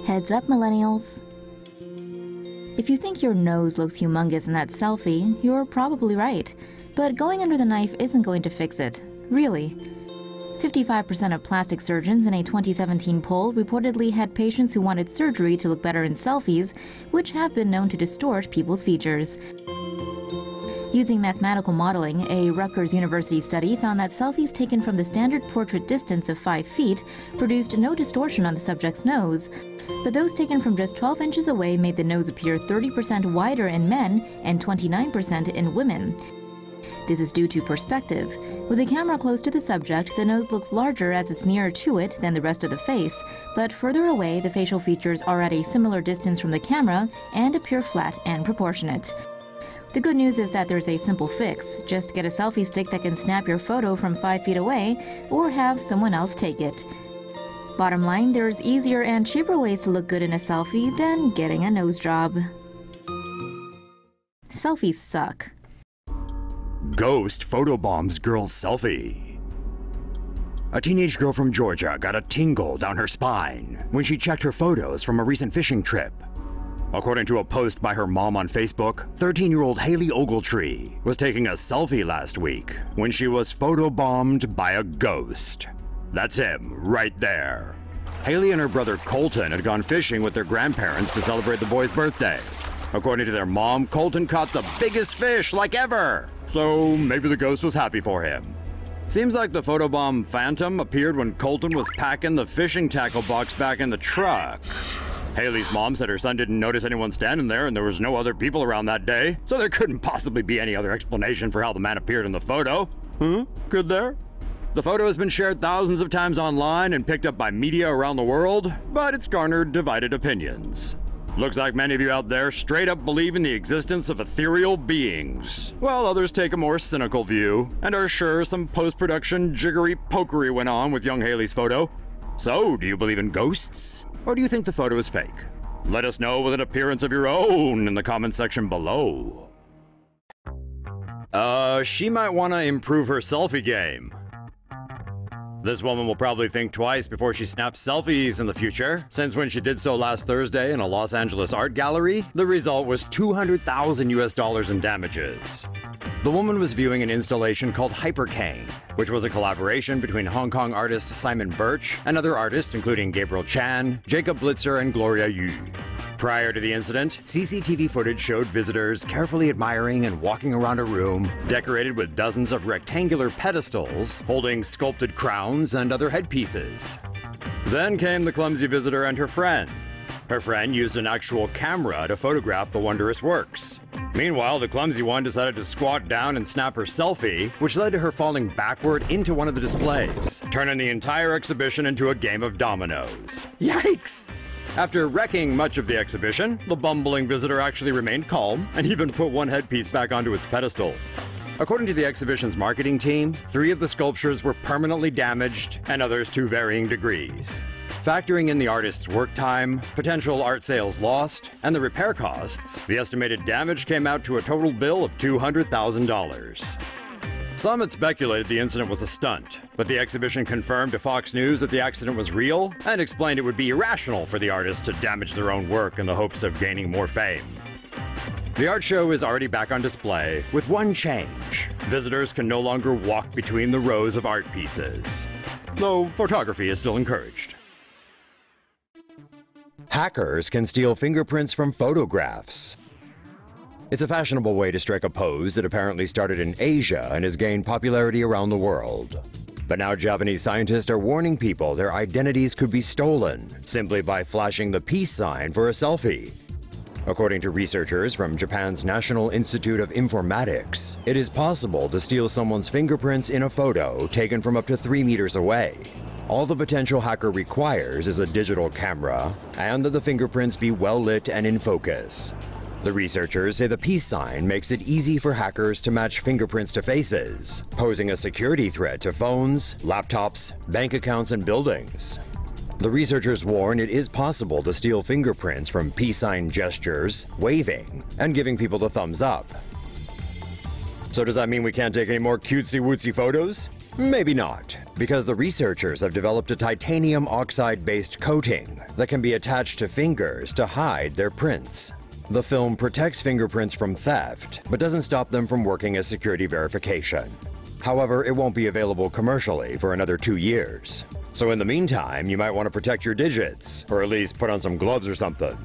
Heads up, millennials. If you think your nose looks humongous in that selfie, you're probably right. But going under the knife isn't going to fix it. Really. 55% of plastic surgeons in a 2017 poll reportedly had patients who wanted surgery to look better in selfies, which have been known to distort people's features. Using mathematical modeling, a Rutgers University study found that selfies taken from the standard portrait distance of 5 feet produced no distortion on the subject's nose. But those taken from just 12 inches away made the nose appear 30% wider in men and 29% in women. This is due to perspective. With the camera close to the subject, the nose looks larger as it's nearer to it than the rest of the face, but further away, the facial features are at a similar distance from the camera and appear flat and proportionate. The good news is that there's a simple fix. Just get a selfie stick that can snap your photo from 5 feet away, or have someone else take it. Bottom line, there's easier and cheaper ways to look good in a selfie than getting a nose job. Selfies suck. Ghost photobombs girl's selfie. A teenage girl from Georgia got a tingle down her spine when she checked her photos from a recent fishing trip. According to a post by her mom on Facebook, 13-year-old Haley Ogletree was taking a selfie last week when she was photobombed by a ghost. That's him, right there. Haley and her brother Colton had gone fishing with their grandparents to celebrate the boy's birthday. According to their mom, Colton caught the biggest fish like ever, so maybe the ghost was happy for him. Seems like the photobomb phantom appeared when Colton was packing the fishing tackle box back in the truck. Haley's mom said her son didn't notice anyone standing there and there was no other people around that day, so there couldn't possibly be any other explanation for how the man appeared in the photo. Could there? The photo has been shared thousands of times online and picked up by media around the world, but it's garnered divided opinions. Looks like many of you out there straight up believe in the existence of ethereal beings, while others take a more cynical view and are sure some post-production jiggery pokery went on with young Haley's photo. So, do you believe in ghosts? Or do you think the photo is fake? Let us know with an appearance of your own in the comment section below. She might want to improve her selfie game. This woman will probably think twice before she snaps selfies in the future, since when she did so last Thursday in a Los Angeles art gallery, the result was $200,000 in damages. The woman was viewing an installation called Hypercane, which was a collaboration between Hong Kong artist Simon Birch and other artists including Gabriel Chan, Jacob Blitzer, and Gloria Yu. Prior to the incident, CCTV footage showed visitors carefully admiring and walking around a room decorated with dozens of rectangular pedestals holding sculpted crowns and other headpieces. Then came the clumsy visitor and her friend. Her friend used an actual camera to photograph the wondrous works. Meanwhile, the clumsy one decided to squat down and snap her selfie, which led to her falling backward into one of the displays, turning the entire exhibition into a game of dominoes. Yikes! After wrecking much of the exhibition, the bumbling visitor actually remained calm and even put one headpiece back onto its pedestal. According to the exhibition's marketing team, 3 of the sculptures were permanently damaged and others to varying degrees. Factoring in the artist's work time, potential art sales lost, and the repair costs, the estimated damage came out to a total bill of $200,000. Some had speculated the incident was a stunt, but the exhibition confirmed to Fox News that the accident was real and explained it would be irrational for the artists to damage their own work in the hopes of gaining more fame. The art show is already back on display, with one change. Visitors can no longer walk between the rows of art pieces, though photography is still encouraged. Hackers can steal fingerprints from photographs. It's a fashionable way to strike a pose that apparently started in Asia and has gained popularity around the world. But now Japanese scientists are warning people their identities could be stolen simply by flashing the peace sign for a selfie. According to researchers from Japan's National Institute of Informatics, it is possible to steal someone's fingerprints in a photo taken from up to 3 meters away. All the potential hacker requires is a digital camera and that the fingerprints be well lit and in focus. The researchers say the peace sign makes it easy for hackers to match fingerprints to faces, posing a security threat to phones, laptops, bank accounts, and buildings. The researchers warn it is possible to steal fingerprints from peace sign gestures, waving, and giving people the thumbs up. So does that mean we can't take any more cutesy-wootsy photos? Maybe not, because the researchers have developed a titanium oxide-based coating that can be attached to fingers to hide their prints. The film protects fingerprints from theft, but doesn't stop them from working as security verification. However, it won't be available commercially for another 2 years. So in the meantime, you might want to protect your digits, or at least put on some gloves or something.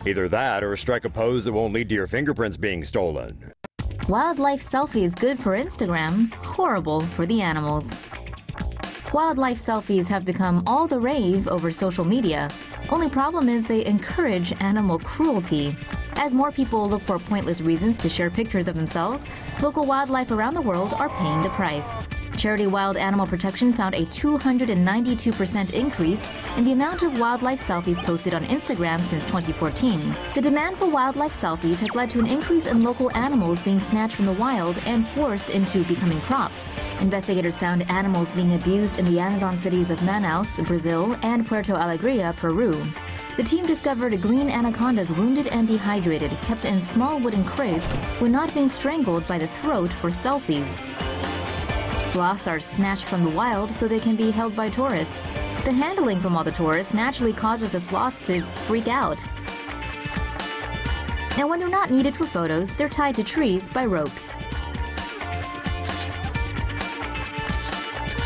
Either that, or strike a pose that won't lead to your fingerprints being stolen. Wildlife selfies good for Instagram, horrible for the animals. Wildlife selfies have become all the rave over social media. Only problem is they encourage animal cruelty. As more people look for pointless reasons to share pictures of themselves, local wildlife around the world are paying the price. Charity Wild Animal Protection found a 292% increase in the amount of wildlife selfies posted on Instagram since 2014. The demand for wildlife selfies has led to an increase in local animals being snatched from the wild and forced into becoming props. Investigators found animals being abused in the Amazon cities of Manaus, Brazil, and Puerto Alegria, Peru. The team discovered green anacondas wounded and dehydrated, kept in small wooden crates, were not being strangled by the throat for selfies. Sloths are snatched from the wild so they can be held by tourists. The handling from all the tourists naturally causes the sloths to freak out. Now, when they're not needed for photos, they're tied to trees by ropes.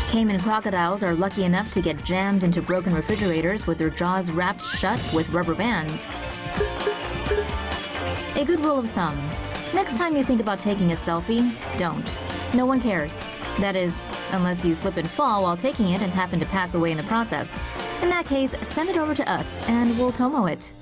Cayman crocodiles are lucky enough to get jammed into broken refrigerators with their jaws wrapped shut with rubber bands. A good rule of thumb: next time you think about taking a selfie, don't. No one cares. That is, unless you slip and fall while taking it and happen to pass away in the process. In that case, send it over to us and we'll Tomo it.